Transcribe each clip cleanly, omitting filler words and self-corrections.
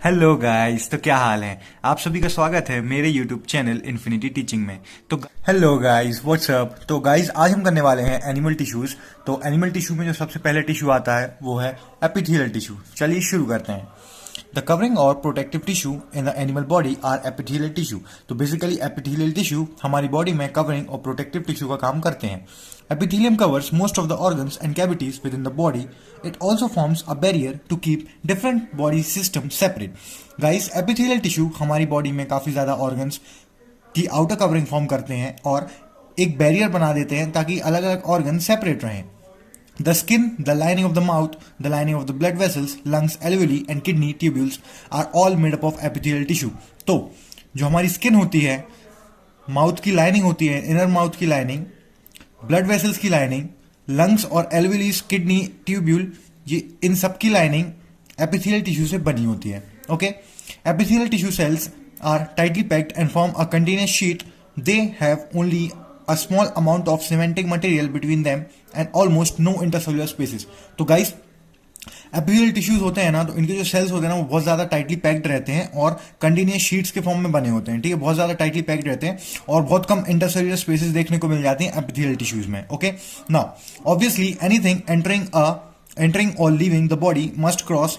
Hello guys, तो क्या हाल है। आप सभी का स्वागत है मेरे यूट्यूब चैनल इन्फिनिटी टीचिंग में। तो हेलो गाइस, व्हाट्सअप। तो गाइस, आज हम करने वाले हैं एनिमल टिश्यूज। तो एनिमल टिश्यू में जो सबसे पहले टिश्यू आता है वो है एपिथेलियल टिश्यू। चलिए शुरू करते हैं। द कवरिंग और protective tissue in the animal body are epithelial tissue. तो बेसिकली एपिथेलियल टिश्यू हमारी बॉडी में कवरिंग और प्रोटेक्टिव टिश्यू का काम करते हैं। Epithelium covers most of the organs and cavities within the body. It also forms a barrier to keep different body systems separate. Guys, epithelial tissue हमारी body में काफ़ी ज़्यादा organs की आउटर कवरिंग फॉर्म करते हैं और एक बैरियर बना देते हैं ताकि अलग अलग ऑर्गन सेपरेट रहें। The skin, the lining of the mouth, the lining of the blood vessels, lungs, alveoli and kidney tubules are all made up of epithelial tissue. तो जो हमारी स्किन होती है, माउथ की लाइनिंग होती है, इनर माउथ की लाइनिंग, ब्लड वेसल्स की लाइनिंग, लंग्स और एल्वेलीज, किडनी, ट्यूब्यूल, ये इन सब की लाइनिंग एपिथेलियल टिश्यू से बनी होती है। Okay, epithelial tissue cells are tightly packed and form a continuous sheet. They have only a small amount of cementing material between them and almost no intercellular spaces. तो guys, epithelial tissues होते हैं ना, तो इनके जो sales होते हैं ना वो बहुत ज्यादा टाइटली पैक्ड रहते हैं और कंटिन्यूअस शीट्स के फॉर्म में बने होते हैं। ठीक है, बहुत ज्यादा टाइटली पैक्ड रहते हैं और बहुत कम इंटरसेल्युलर स्पेसेस देखने को मिल जाती हैं एपिथेलियल टिश्यूज में। Okay, now obviously anything entering or leaving the body must cross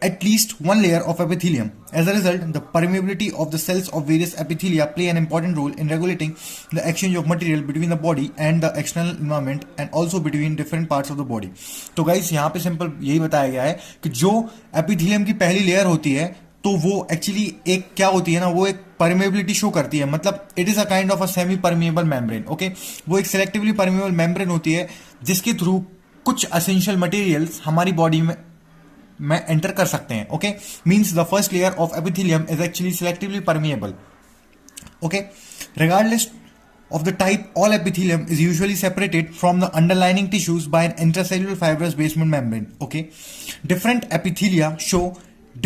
at least one layer of epithelium. As a result, the permeability of the cells of various epithelia play an important role in regulating the exchange of material between the body and the external environment and also between different parts of the body. तो guys, यहाँ पे simple यही बताया गया है कि जो epithelium की पहली लेयर होती है तो वो एक्चुअली एक क्या होती है ना, वो एक परमेबिलिटी शो करती है। मतलब it is a kind of a semi permeable membrane. Okay, वो एक सिलेक्टिवली परमेबल मेम्ब्रेन होती है जिसके थ्रू कुछ एसेंशियल मटेरियल्स हमारी बॉडी में एंटर कर सकते हैं। Okay, means the first layer of epithelium is actually selectively permeable. Okay, regardless of the type, all epithelium is usually separated from the underlying tissues by an intracellular fibrous basement membrane. Okay, different epithelia show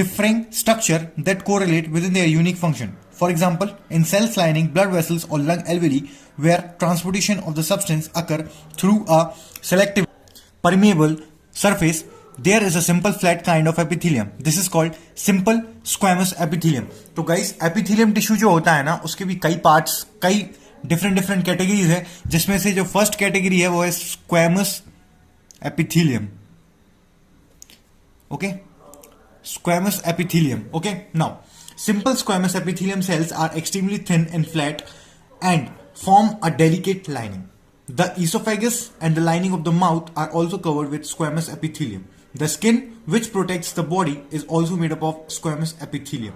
differing structure that correlate within their unique function. For example, in cells lining blood vessels or lung alveoli, where transportation of the substance occur through a selective permeable surface, there is a simple flat kind of epithelium. This is called simple squamous epithelium. तो guys, epithelium tissue जो होता है ना, उसके भी कई parts, कई different categories है, जिसमें से जो फर्स्ट कैटेगरी है वो है squamous epithelium. Okay, squamous epithelium. Okay, now simple squamous epithelium cells are extremely thin and flat and form a delicate lining. The esophagus and the lining of the mouth are also covered with squamous epithelium. The skin, which protects the body, is also made up of squamous epithelium.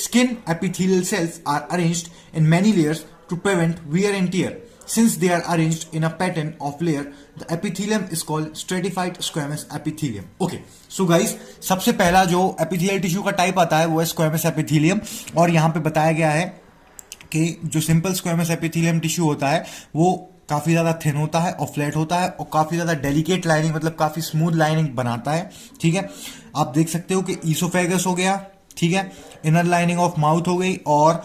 Skin epithelial cells are arranged in many layers to prevent wear and tear. Since they are arranged in a pattern of layer, the epithelium is called stratified squamous epithelium. Okay, so guys, सबसे पहला जो epithelial tissue का type आता है वो है squamous epithelium. और यहाँ पे बताया गया है कि जो सिंपल स्क्वैमस एपिथेलियम टिश्यू होता है वो काफी ज्यादा थिन होता है और फ्लैट होता है और काफी ज्यादा डेलिकेट लाइनिंग, मतलब काफी स्मूथ लाइनिंग बनाता है। ठीक है, आप देख सकते हो कि ईसोफेगस हो गया, ठीक है, इनर लाइनिंग ऑफ माउथ हो गई और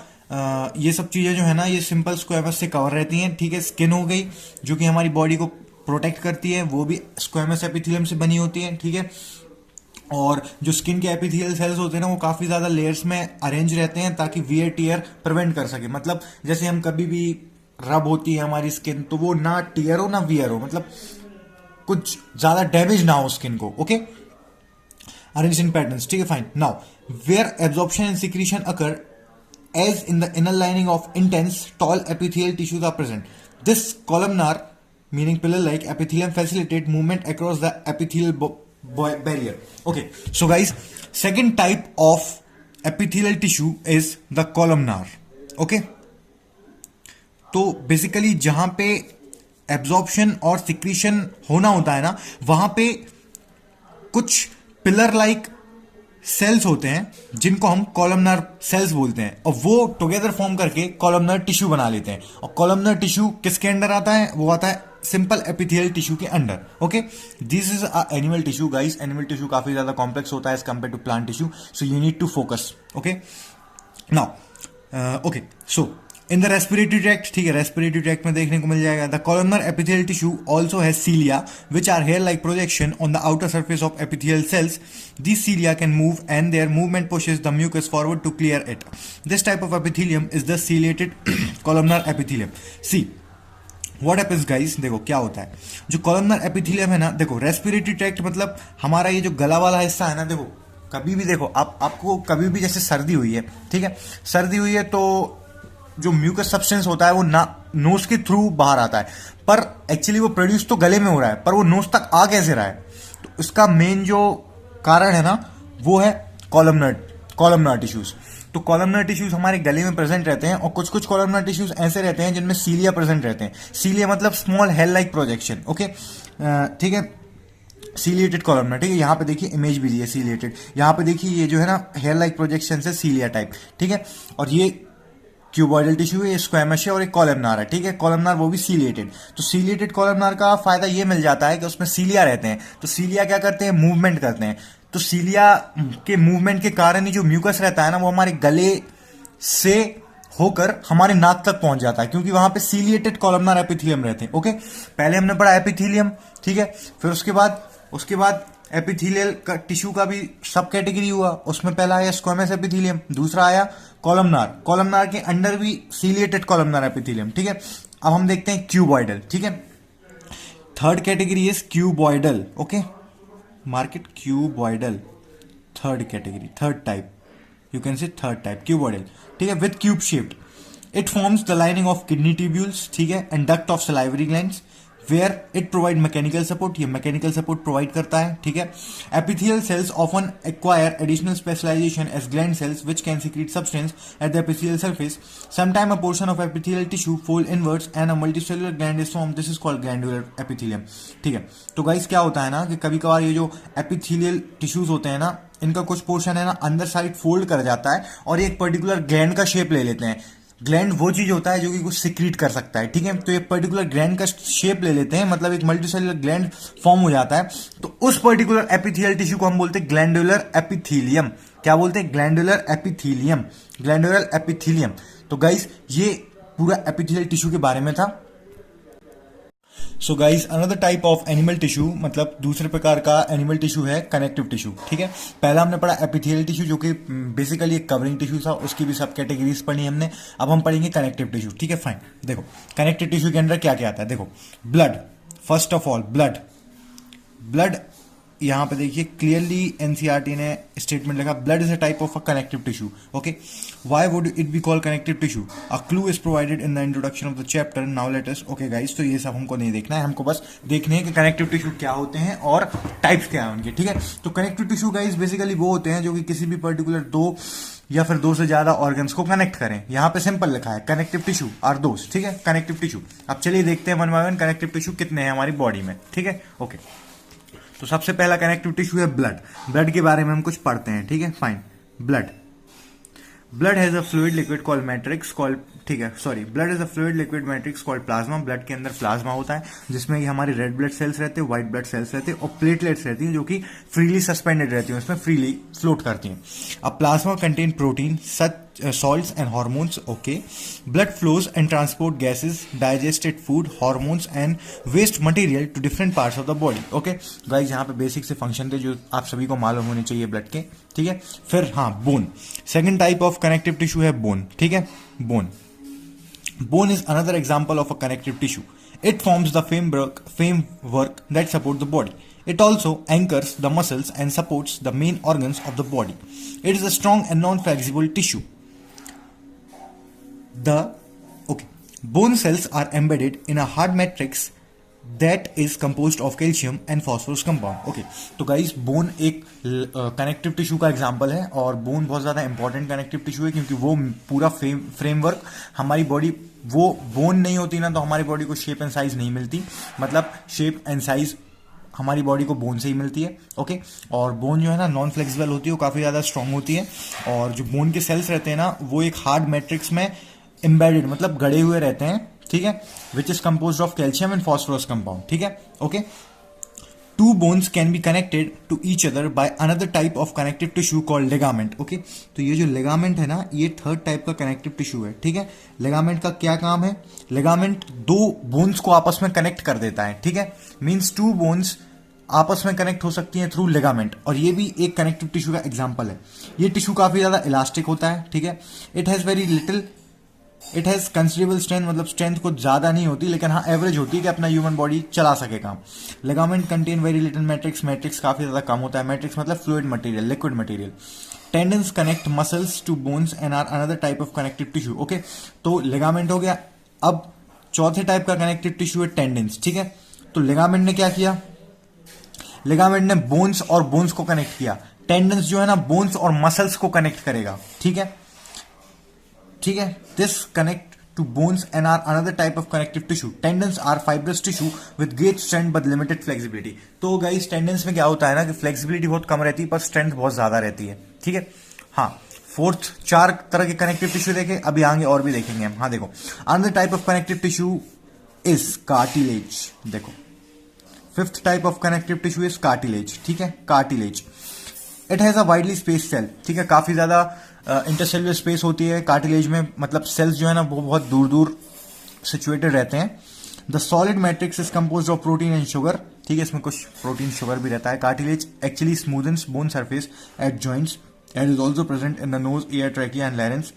ये सब चीजें जो है ना ये सिंपल स्क्वैमस से कवर रहती हैं। ठीक है, स्किन हो गई जो कि हमारी बॉडी को प्रोटेक्ट करती है, वो भी स्क्वैमस एपिथेलियम से बनी होती है। ठीक है, और जो स्किन के एपिथेलियल सेल्स होते हैं ना वो काफी ज्यादा लेयर्स में अरेंज रहते हैं ताकि वियर टियर प्रिवेंट कर सके। मतलब जैसे हम कभी भी रब होती है हमारी स्किन तो वो ना टियर हो ना वियर हो, मतलब कुछ ज्यादा डैमेज ना हो स्किन को। Okay, arrange in patterns. ठीक है, fine. Now where absorption and secretion occur as in the inner lining of intense tall epithelial tissues are present. This columnar, meaning pillar-like epithelium, facilitate movement across the epithelial barrier. Okay, so guys, second type of epithelial tissue is the columnar. Okay, तो basically जहां पे absorption और secretion होना होता है ना, वहां पे कुछ पिलर लाइक सेल्स होते हैं जिनको हम कॉलमनर सेल्स बोलते हैं और वो टुगेदर फॉर्म करके कॉलमनर टिश्यू बना लेते हैं। और कॉलमनर टिश्यू किसके अंडर आता है? वो आता है सिंपल एपिथेलियल टिश्यू के अंडर। Okay, this is a animal tissue guys. Animal tissue काफी ज्यादा कॉम्प्लेक्स होता है as compared to plant tissue, so you need to focus. Okay, now okay, so in the respiratory tract, ठीक है, respiratory tract में देखने को मिल जाएगा। The columnar epithelial tissue also has cilia which are hair like projection on the outer surface of epithelial cells. These cilia can move and their movement pushes the mucus forward to clear it. This type of epithelium is the ciliated columnar epithelium. See, what happens guys, देखो क्या होता है जो columnar epithelium है ना, देखो respiratory tract मतलब हमारा ये जो गला वाला हिस्सा है ना, देखो कभी भी देखो आपको कभी भी जैसे सर्दी हुई है, ठीक है, सर्दी हुई है तो जो म्यूकस सब्सटेंस होता है वो नोज के थ्रू बाहर आता है, पर एक्चुअली वो प्रोड्यूस तो गले में हो रहा है, पर वो नोज तक आ कैसे रहा है? तो इसका मेन जो कारण है ना वो है कॉलमनर टिश्यूज। तो कॉलमनर टिश्यूज हमारे गले में प्रेजेंट रहते हैं और कुछ कुछ कॉलमनर टिश्यूज ऐसे रहते हैं जिनमें सीलिया प्रेजेंट रहते हैं। सीलिया मतलब small hell like projection, okay, ठीक है, सीलिएटेड कॉलमनर, ठीक है। यहाँ पे देखिए इमेज भी दी है सीलिएटेड, यहाँ पे देखिए ये जो है ना हेयर लाइक प्रोजेक्शन से सीलिया टाइप, ठीक है। और ये क्यूबॉइडल टिश्यू है, स्क्वैमस है और एक कॉलमनार है, ठीक है। कॉलमनार वो भी सीलिएटेड। तो सीलिएटेड कॉलमनार का फायदा ये मिल जाता है कि उसमें सीलिया रहते हैं। तो सीलिया क्या करते हैं? मूवमेंट करते हैं। तो सीलिया के मूवमेंट के कारण ही जो म्यूकस रहता है ना वो हमारे गले से होकर हमारे नाक तक पहुंच जाता है, क्योंकि वहां पे सीलिएटेड कॉलमनार एपिथेलियम रहते हैं, ओके। पहले हमने पढ़ा एपिथेलियम, ठीक है, फिर उसके बाद एपिथेलियल का टिश्यू का भी सब कैटेगरी हुआ। उसमें पहला आया स्क्वैमस एपिथेलियम, दूसरा आया कॉलमनार के अंडर भी सीलिएटेड कॉलमनार एपिथेलियम, ठीक है। अब हम देखते हैं क्यूबॉइडल, ठीक है। Third category is cuboidal, okay, market cuboidal, third category, third type, you can say third type cuboidal, ठीक है, with cube shaped. It forms the lining of kidney tubules, ठीक है, and duct of salivary glands where it provide mechanical support, ये mechanical support provide करता है, ठीक है। Epithelial cells often acquire additional specialization as gland cells which can secrete substance at the epithelial surface. Sometime a portion of epithelial tissue fold inwards and a multicellular gland is formed, this is called glandular epithelium, ठीक है। तो guys क्या होता है ना कि कभी कभार ये जो एपिथेलियल टिश्यूज होते हैं ना, इनका कुछ पोर्शन है ना अंदर साइड फोल्ड कर जाता है और एक पर्टिकुलर ग्लैंड का शेप ले लेते हैं। ग्लैंड वो चीज होता है जो कि कुछ सिक्रीट कर सकता है, ठीक है। तो एक पर्टिकुलर ग्लैंड का शेप ले लेते हैं, मतलब एक मल्टीसेलुलर ग्लैंड फॉर्म हो जाता है। तो उस पर्टिकुलर एपिथेलियल टिश्यू को हम बोलते हैं ग्लैंडुलर एपिथेलियम। क्या बोलते हैं? Glandular epithelium, glandular epithelium. तो गाइस ये पूरा एपिथेलियल टिश्यू के बारे में था। So guys another type of animal tissue, मतलब दूसरे प्रकार का एनिमल टिश्यू है कनेक्टिव टिश्यू, ठीक है। पहला हमने पढ़ा एपिथेलियल टिश्यू जो कि बेसिकली एक कवरिंग टिश्यू था, उसकी भी सब कैटेगरीज पढ़ी हमने। अब हम पढ़ेंगे कनेक्टिव टिश्यू, ठीक है, फाइन। देखो कनेक्टिव टिश्यू के अंदर क्या क्या आता है, देखो blood, first of all blood यहाँ पे देखिए क्लियरली एनसीईआरटी ने स्टेटमेंट लिखा, blood is a type of a connective tissue, okay. Why would it be called connective tissue? A clue is provided in the introduction of the chapter, now let us, okay guys. तो ये सब हमको नहीं देखना है, हमको बस देखने हैं कि कनेक्टिव टिश्यू क्या होते हैं और टाइप्स क्या है उनके, ठीक है। तो कनेक्टिव टिश्यू गाइस बेसिकली वो होते हैं जो कि किसी भी पर्टिकुलर दो या फिर दो से ज्यादा ऑर्गन्स को कनेक्ट करें। यहाँ पे सिंपल लिखा है कनेक्टिव टिश्यू आर दोस, ठीक है, कनेक्टिव टिश्यू। अब चलिए देखते हैं one by one connective tissue कितने हैं हमारी बॉडी में, ठीक है, ओके। तो सबसे पहला कनेक्टिव टिश्यू है ब्लड। ब्लड के बारे में हम कुछ पढ़ते हैं, ठीक है, fine. Blood has a fluid liquid called matrix called, ठीक है, sorry, blood is a fluid liquid matrix called plasma. Blood के अंदर प्लाज्मा होता है जिसमें हमारे रेड ब्लड सेल्स रहते हैं, व्हाइट ब्लड सेल्स रहते हैं और प्लेटलेट्स रहती हैं जो कि फ्रीली सस्पेंडेड रहती हैं, उसमें फ्रीली फ्लोट करती हैं। अब plasma contain protein, salts and hormones, okay. Blood flows and transport gases, digested food, hormones and waste material to different parts of the body, okay. Guys यहाँ पे बेसिक से function थे जो आप सभी को मालूम होने चाहिए ब्लड के, ठीक है। फिर हाँ bone, second type of connective tissue है बोन, ठीक है। Bone is another example of a connective tissue. It forms the framework that support the body. It also anchors the muscles and supports the main organs of the body. It is a strong and non-flexible tissue. Bone cells are embedded in a hard matrix that is composed of calcium and phosphorus compound. Okay, तो guys bone एक connective tissue का example है और bone बहुत ज़्यादा important connective tissue है क्योंकि वो पूरा फ्रेमवर्क हमारी बॉडी, वो बोन नहीं होती ना तो हमारी बॉडी को शेप एंड साइज नहीं मिलती, मतलब शेप एंड साइज हमारी बॉडी को बोन से ही मिलती है. ओके, और बोन जो है ना नॉन फ्लेक्सिबल होती है, वो काफ़ी ज़्यादा स्ट्रांग होती है और जो बोन के सेल्स रहते हैं ना वो एक हार्ड मैट्रिक्स में एम्बेडेड मतलब गड़े हुए रहते हैं, ठीक है, which is composed of calcium and phosphorus compound. ठीक है, okay. two bones can be connected to each other by another type of connective tissue called ligament. Okay तो ये जो ligament है ना, ये थर्ड टाइप का कनेक्टिव टिश्यू है. ठीक है, ligament का क्या काम है? ligament दो बोन्स को आपस में कनेक्ट कर देता है. ठीक है, मीन्स टू बोन्स आपस में कनेक्ट हो सकती हैं थ्रू लिगामेंट, और ये भी एक कनेक्टिव टिश्यू का एग्जांपल है. ये टिश्यू काफी ज्यादा इलास्टिक होता है. ठीक है, इट हैज कंसिडरेबल स्ट्रेंथ, मतलब स्ट्रेंथ कुछ ज्यादा नहीं होती, लेकिन हाँ एवरेज होती है कि अपना ह्यूमन बॉडी चला सके काम. Ligament contain very little matrix, matrix काफी ज्यादा कम होता है. मैट्रिक्स मतलब fluid material, liquid material. Tendons connect muscles to bones and are another type of connective tissue. Okay, तो लिगामेंट हो गया. अब चौथे टाइप का कनेक्टिव टिश्यू है टेंडन्स. ठीक है, तो लिगामेंट ने क्या किया? लिगामेंट ने बोन्स और बोन्स को कनेक्ट किया. टेंडन्स जो है ना, बोन्स और मसल्स को कनेक्ट करेगा. ठीक है, ठीक है. This connect to bones and are another type of connective tissue. Tendons are fibrous tissue with great strength but limited flexibility. तो गाइस टेंडन्स में क्या होता है ना कि फ्लेक्सिबिलिटी बहुत कम रहती है पर स्ट्रेंथ बहुत ज्यादा रहती है. ठीक है, हाँ. फोर्थ, चार तरह के कनेक्टिव टिश्यू देखे, अभी आगे और भी देखेंगे हम. हाँ देखो, another type of connective tissue is cartilage. देखो, fifth type of connective tissue is cartilage. ठीक है, cartilage. It has a widely space cell. ठीक है, काफी ज्यादा इंटरसेलुलर स्पेस होती है कार्टिलेज में, मतलब सेल्स जो है ना वो बहुत दूर दूर सिचुएटेड रहते हैं. The solid matrix is composed of protein and sugar. ठीक है, इसमें कुछ प्रोटीन शुगर भी रहता है. Cartilage actually smoothens bone surface at joints and is also present in the nose, ear, trachea and larynx.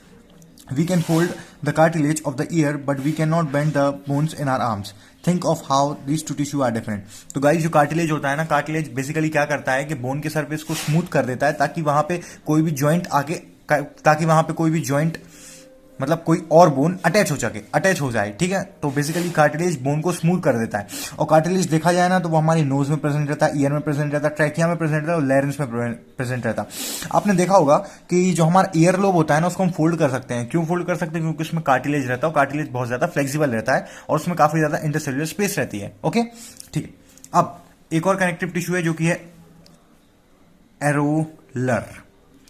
We can fold the cartilage of the ear, but we cannot bend the bones in our arms. Think of how these two tissue are different. तो guys जो cartilage होता है ना, cartilage basically क्या करता है कि bone के सरफेस को स्मूथ कर देता है ताकि वहां पे कोई भी जॉइंट मतलब कोई और बोन अटैच हो जाए. ठीक है, तो बेसिकली कार्टिलेज बोन को स्मूथ कर देता है. और कार्टिलेज देखा जाए ना तो वो हमारी नोज में प्रेजेंट रहता है, ईयर में प्रेजेंट रहता है, ट्रैकिया में प्रेजेंट रहता है और लैरिंक्स में प्रेजेंट रहता है. आपने देखा होगा कि जो हमारा ईयर लोब होता है ना उसको हम फोल्ड कर सकते हैं. क्यों फोल्ड कर सकते हैं? क्योंकि उसमें कार्टिलेज रहता है और कार्टिलेज बहुत ज्यादा फ्लेक्सिबल रहता है और उसमें काफी ज्यादा इंटरसेल्युलर स्पेस रहती है. ओके, ठीक है. अब एक और कनेक्टिव टिश्यू है जो कि है एरोलर.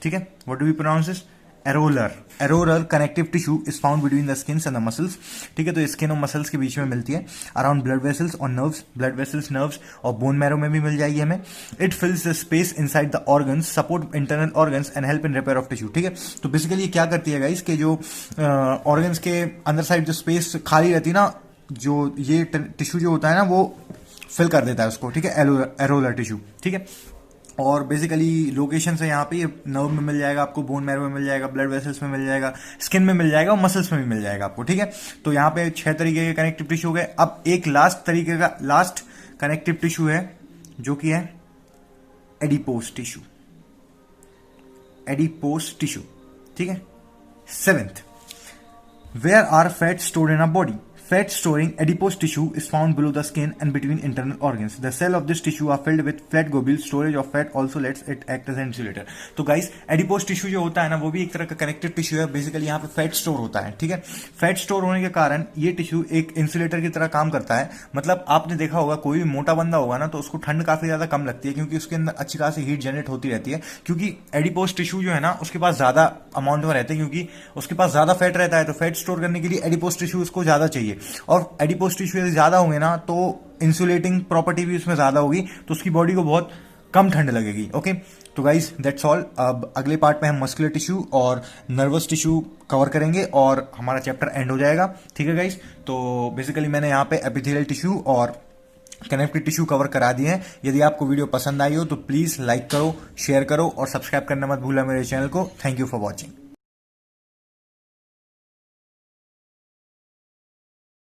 ठीक है, what do we pronounce this? Areolar connective tissue is found between the skin and the muscles. ठीक है, तो स्किन और मसल्स के बीच में मिलती है. अराउंड ब्लड वेसल्स और नर्व्स, ब्लड वेसल्स, नर्व्स और बोन मैरो में भी मिल जाएगी हमें. It फिल्स the space inside the organs, support internal organs and help in repair of tissue. ठीक है, तो बेसिकली ये क्या करती है गाइस कि जो ऑर्गन्स के अंदर साइड जो स्पेस खाली रहती है ना, जो ये टिश्यू जो होता है ना वो फिल कर देता है उसको. ठीक है, एरोलर टिश्यू. ठीक है, और बेसिकली लोकेशन से यहाँ पे ये नर्व में मिल जाएगा आपको, बोन मैरो में मिल जाएगा, ब्लड वेसल्स में मिल जाएगा, स्किन में मिल जाएगा और मसल्स में भी मिल जाएगा आपको. ठीक है, तो यहाँ पे 6 तरीके के कनेक्टिव टिश्यू हो गए. अब एक लास्ट कनेक्टिव टिश्यू है जो कि है एडिपोस टिश्यू. ठीक है, 7th, where are fat stored in a body. Fat storing adipose tissue is found below the skin and between internal organs. The cells of this tissue are filled with fat globules. Storage of fat also lets it act as an insulator. तो guys adipose tissue जो होता है ना वो भी एक तरह का कनेक्टिव टिश्यू है. बेसिकली यहाँ पे फैट स्टोर होता है. ठीक है, फैट स्टोर होने के कारण ये टिश्यू एक इंसुलेटर की तरह काम करता है. मतलब आपने देखा होगा कोई भी मोटा बंदा होगा ना तो उसको ठंड काफी ज्यादा कम लगती है क्योंकि उसके अंदर अच्छी खासी हीट जनरेट होती रहती है. क्योंकि एडिपोस टिश्यू जो है ना उसके पास ज्यादा अमाउंट में रहते हैं, क्योंकि उसके पास ज्यादा फैट रहता है. तो फैट स्टोर करने के लिए एडिपोस टिश्यू उसको ज्यादा चाहिए. और एडिपोस टिश्यू ज्यादा होंगे ना तो इंसुलेटिंग प्रॉपर्टी भी उसमें ज्यादा होगी, तो उसकी बॉडी को बहुत कम ठंड लगेगी. ओके, तो गाइस दैट्स ऑल. अब अगले पार्ट में हम मस्कुलर टिश्यू और नर्वस टिश्यू कवर करेंगे और हमारा चैप्टर एंड हो जाएगा. ठीक है गाइस, तो बेसिकली मैंने यहाँ पे एपिथेलियल टिश्यू और कनेक्टिव टिश्यू कवर करा दिए हैं. यदि आपको वीडियो पसंद आई हो तो प्लीज लाइक करो, शेयर करो और सब्सक्राइब करना मत भूलना मेरे चैनल को. Thank you for watching.